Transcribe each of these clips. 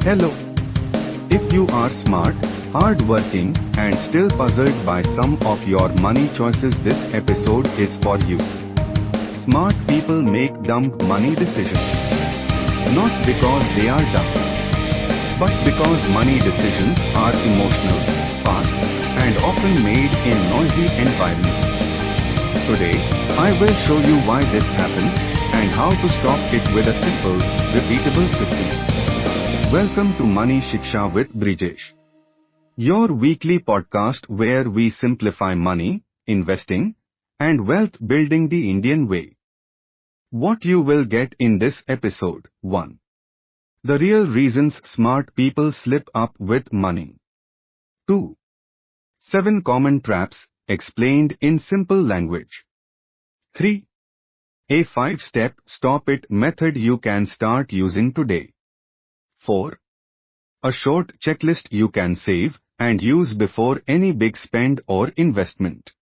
Hello. If you are smart, hard-working, and still puzzled by some of your money choices, this episode is for you. Smart people make dumb money decisions. Not because they are dumb, but because money decisions are emotional, fast, and often made in noisy environments. Today, I will show you why this happens and how to stop it with a simple, repeatable system. Welcome to Money Shiksha with Brijesh, your weekly podcast where we simplify money, investing, and wealth building the Indian way. What you will get in this episode: 1. The real reasons smart people slip up with money. 2. 7 common traps explained in simple language. 3. A 5-step stop it method you can start using today. 4. A short checklist you can save and use before any big spend or investment.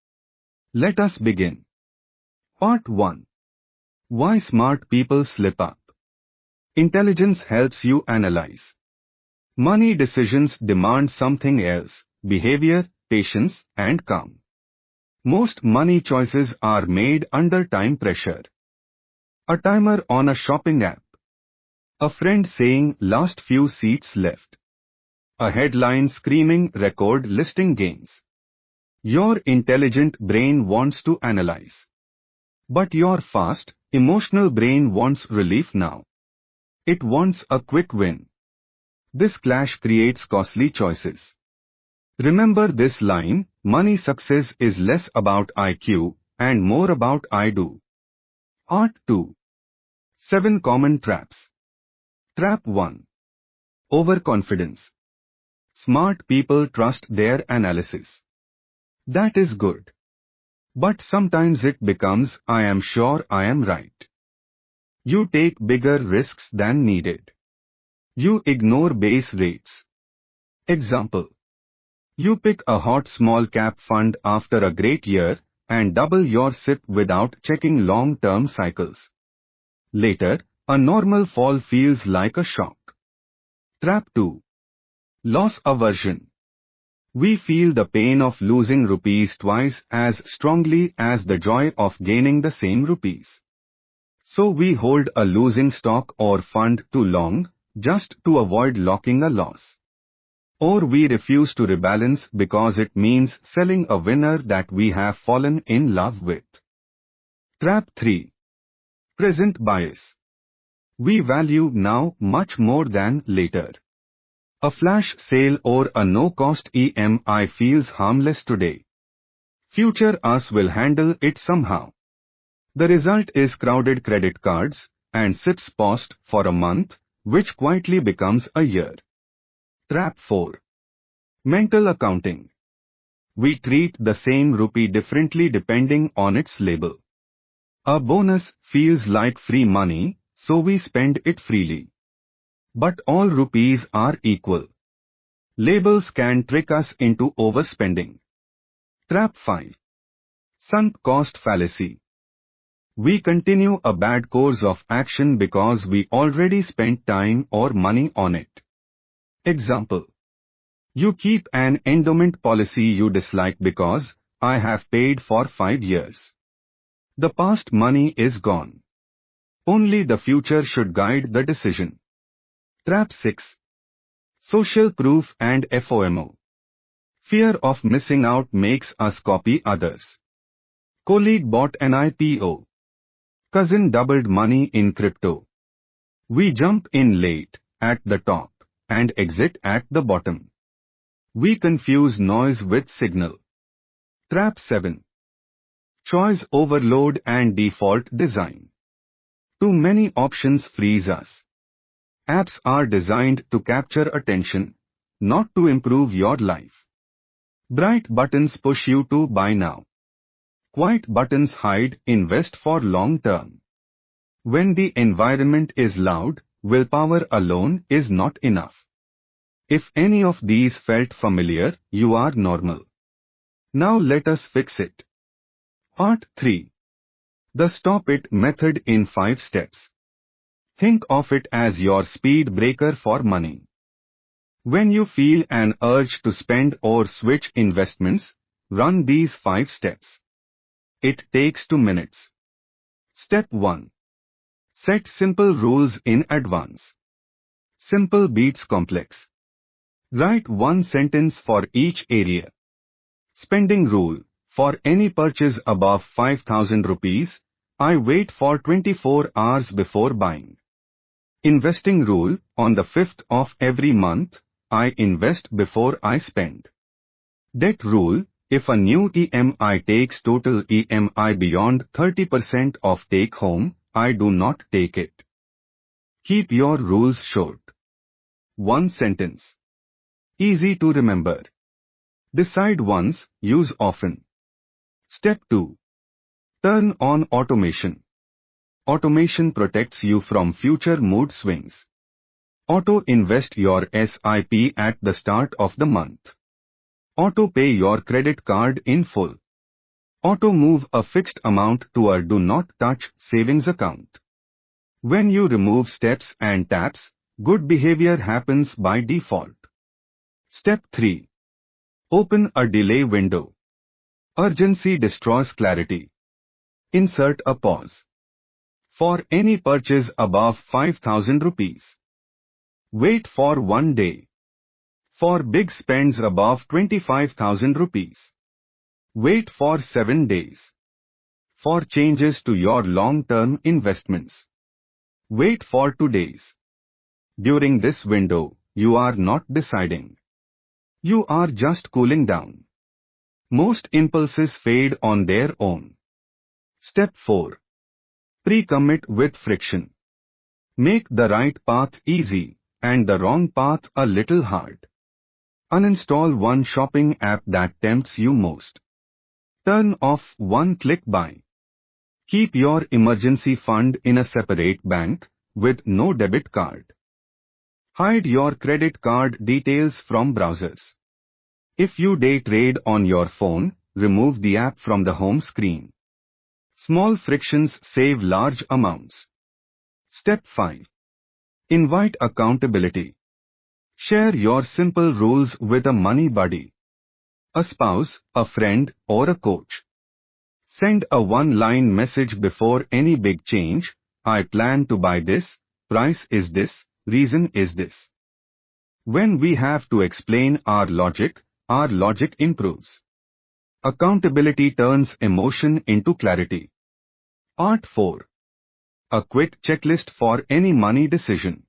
Let us begin. Part 1. Why smart people slip up. Intelligence helps you analyze. Money decisions demand something else: behavior, patience, and calm. Most money choices are made under time pressure. A timer on a shopping app. A friend saying last few seats left. A headline screaming record listing gains. Your intelligent brain wants to analyze. But your fast, emotional brain wants relief now. It wants a quick win. This clash creates costly choices. Remember this line: money success is less about IQ and more about I do. Part 2. 7 common traps. Trap 1. Overconfidence. Smart people trust their analysis. That is good. But sometimes it becomes, I am sure I am right. You take bigger risks than needed. You ignore base rates. Example. You pick a hot small cap fund after a great year and double your SIP without checking long-term cycles. Later, a normal fall feels like a shock. Trap 2. Loss aversion. We feel the pain of losing rupees twice as strongly as the joy of gaining the same rupees. So we hold a losing stock or fund too long, just to avoid locking a loss. Or we refuse to rebalance because it means selling a winner that we have fallen in love with. Trap 3. Present bias. We value now much more than later. A flash sale or a no-cost EMI feels harmless today. Future us will handle it somehow. The result is crowded credit cards and SIPs paused for a month, which quietly becomes a year. Trap 4. Mental accounting. We treat the same rupee differently depending on its label. A bonus feels like free money, so we spend it freely. But all rupees are equal. Labels can trick us into overspending. Trap 5. Sunk cost fallacy. We continue a bad course of action because we already spent time or money on it. Example. You keep an endowment policy you dislike because I have paid for 5 years. The past money is gone. Only the future should guide the decision. Trap 6. Social proof and FOMO. Fear of missing out makes us copy others. Colleague bought an IPO. Cousin doubled money in crypto. We jump in late, at the top, and exit at the bottom. We confuse noise with signal. Trap 7. Choice overload and default design. Too many options freeze us. Apps are designed to capture attention, not to improve your life. Bright buttons push you to buy now. Quiet buttons hide invest for long term. When the environment is loud, willpower alone is not enough. If any of these felt familiar, you are normal. Now let us fix it. Part 3. The stop it method in 5 steps. Think of it as your speed breaker for money. When you feel an urge to spend or switch investments, run these 5 steps. It takes 2 minutes. Step 1. Set simple rules in advance. Simple beats complex. Write one sentence for each area. Spending rule. For any purchase above 5,000 rupees, I wait for 24 hours before buying. Investing rule. On the 5th of every month, I invest before I spend. Debt rule. If a new EMI takes total EMI beyond 30% of take home, I do not take it. Keep your rules short. One sentence. Easy to remember. Decide once, use often. Step 2. Turn on automation. Automation protects you from future mood swings. Auto invest your SIP at the start of the month. Auto pay your credit card in full. Auto move a fixed amount to a do not touch savings account. When you remove steps and taps, good behavior happens by default. Step 3. Open a delay window. Urgency destroys clarity. Insert a pause. For any purchase above 5,000 rupees. Wait for 1 day. For big spends above 25,000 rupees. Wait for 7 days. For changes to your long-term investments. Wait for 2 days. During this window, you are not deciding. You are just cooling down. Most impulses fade on their own. Step 4. Pre-commit with friction. Make the right path easy and the wrong path a little hard. Uninstall one shopping app that tempts you most. Turn off one-click buy. Keep your emergency fund in a separate bank with no debit card. Hide your credit card details from browsers. If you day trade on your phone, remove the app from the home screen. Small frictions save large amounts. Step 5. Invite accountability. Share your simple rules with a money buddy. A spouse, a friend, or a coach. Send a one-line message before any big change. I plan to buy this, price is this, reason is this. When we have to explain our logic improves. Accountability turns emotion into clarity. Part 4. A quick checklist for any money decision.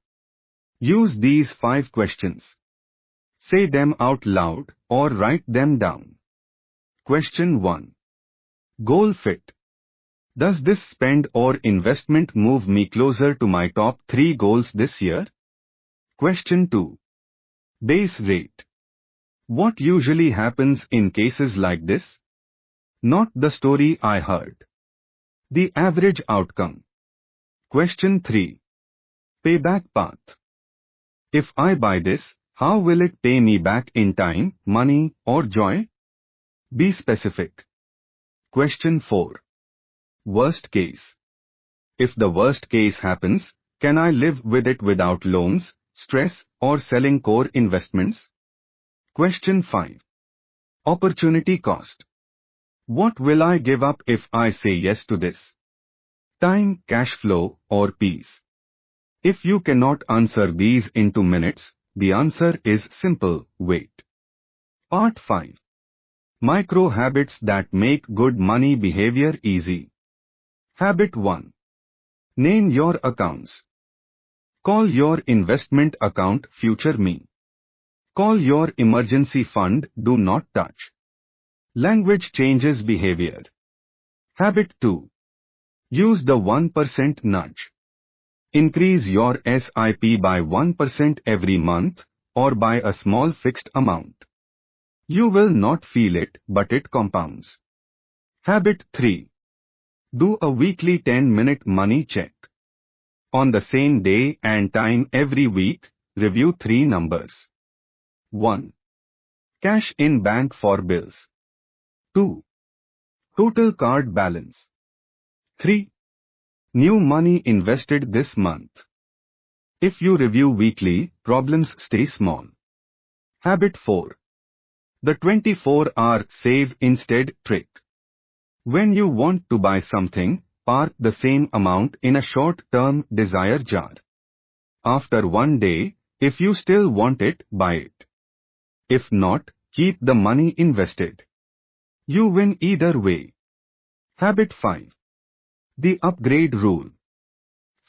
Use these 5 questions. Say them out loud or write them down. Question 1. Goal fit. Does this spend or investment move me closer to my top 3 goals this year? Question 2. Base rate. What usually happens in cases like this? Not the story I heard. The average outcome. Question 3. Payback path. If I buy this, how will it pay me back in time, money, or joy? Be specific. Question 4. Worst case. If the worst case happens, can I live with it without loans, stress, or selling core investments? Question 5. Opportunity cost. What will I give up if I say yes to this? Time, cash flow, or peace? If you cannot answer these in 2 minutes, the answer is simple: wait. Part 5. Micro habits that make good money behavior easy. Habit 1. Name your accounts. Call your investment account Future Me. Call your emergency fund Do Not Touch. Language changes behavior. Habit 2. Use the 1% nudge. Increase your SIP by 1% every month or by a small fixed amount. You will not feel it, but it compounds. Habit 3. Do a weekly 10-minute money check. On the same day and time every week, review 3 numbers. 1. Cash in bank for bills. 2. Total card balance. 3. New money invested this month. If you review weekly, problems stay small. Habit 4. The 24-hour save instead trick. When you want to buy something, park the same amount in a short-term desire jar. After one day, if you still want it, buy it. If not, keep the money invested. You win either way. Habit 5. The upgrade rule.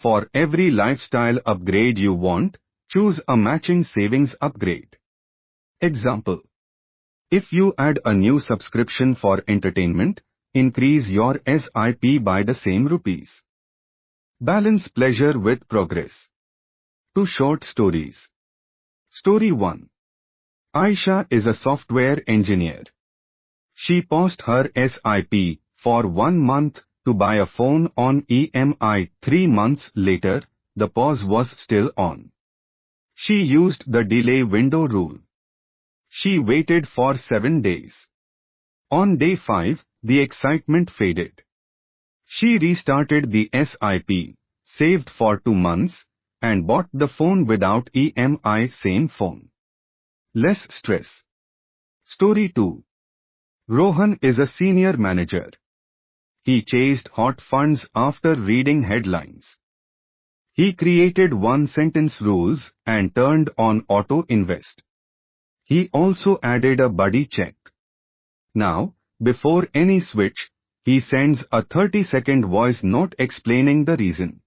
For every lifestyle upgrade you want, choose a matching savings upgrade. Example. If you add a new subscription for entertainment, increase your SIP by the same rupees. Balance pleasure with progress. 2 short stories. Story 1. Aisha is a software engineer. She paused her SIP for 1 month to buy a phone on EMI. 3 months later, the pause was still on. She used the delay window rule. She waited for 7 days. On day 5, the excitement faded. She restarted the SIP, saved for 2 months, and bought the phone without EMI. Same phone. Less stress. Story 2. Rohan is a senior manager. He chased hot funds after reading headlines. He created 1-sentence rules and turned on auto invest. He also added a buddy check. Now, before any switch, he sends a 30-second voice note explaining the reason.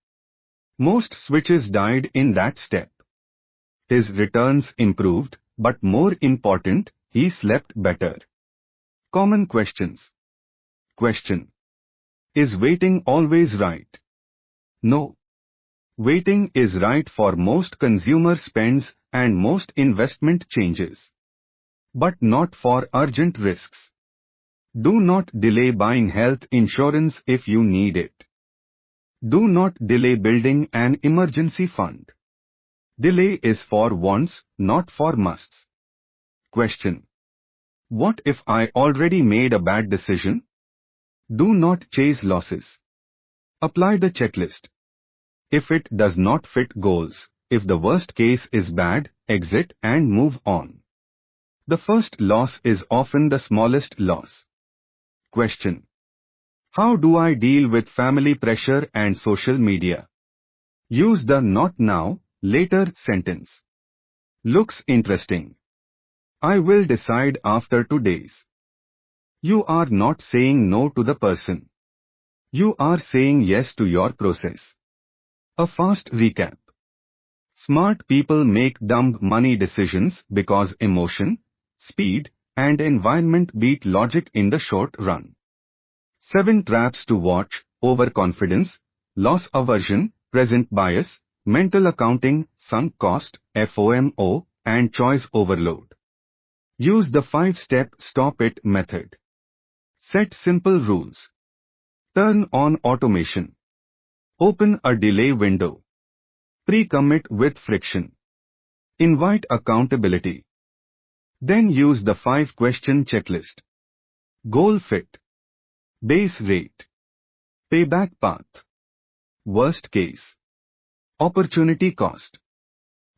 Most switches died in that step. His returns improved, but more important, he slept better. Common questions. Question. Is waiting always right? No. Waiting is right for most consumer spends and most investment changes. But not for urgent risks. Do not delay buying health insurance if you need it. Do not delay building an emergency fund. Delay is for wants, not for musts. Question. What if I already made a bad decision? Do not chase losses. Apply the checklist. If it does not fit goals, if the worst case is bad, exit and move on. The first loss is often the smallest loss. Question. How do I deal with family pressure and social media? Use the not now, later sentence. Looks interesting. I will decide after 2 days. You are not saying no to the person. You are saying yes to your process. A fast recap. Smart people make dumb money decisions because emotion, speed, and environment beat logic in the short run. 7 traps to watch: overconfidence, loss aversion, present bias, mental accounting, sunk cost, FOMO, and choice overload. Use the 5-step stop it method. Set simple rules. Turn on automation. Open a delay window. Pre-commit with friction. Invite accountability. Then use the 5-question checklist. Goal fit. Base rate. Payback path. Worst case. Opportunity cost.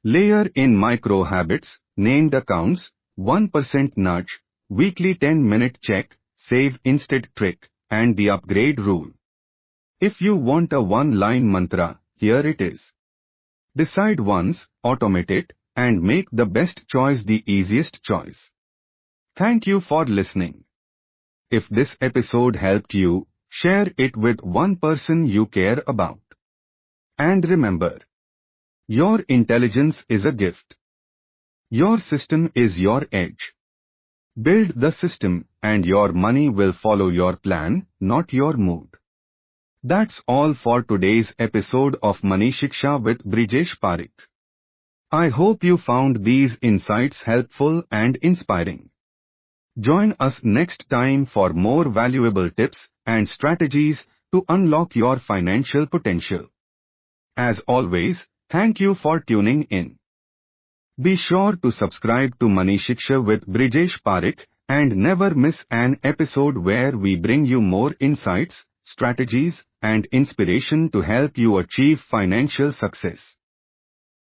Layer in micro habits, named accounts, 1% nudge, weekly 10-minute check, save instead trick, and the upgrade rule. If you want a 1-line mantra, here it is. Decide once, automate it, and make the best choice the easiest choice. Thank you for listening. If this episode helped you, share it with one person you care about. And remember, your intelligence is a gift. Your system is your edge. Build the system and your money will follow your plan, not your mood. That's all for today's episode of Money Shiksha with Brijesh Parekh. I hope you found these insights helpful and inspiring. Join us next time for more valuable tips and strategies to unlock your financial potential. As always, thank you for tuning in. Be sure to subscribe to Money Shiksha with Brijesh Parekh and never miss an episode where we bring you more insights, strategies, and inspiration to help you achieve financial success.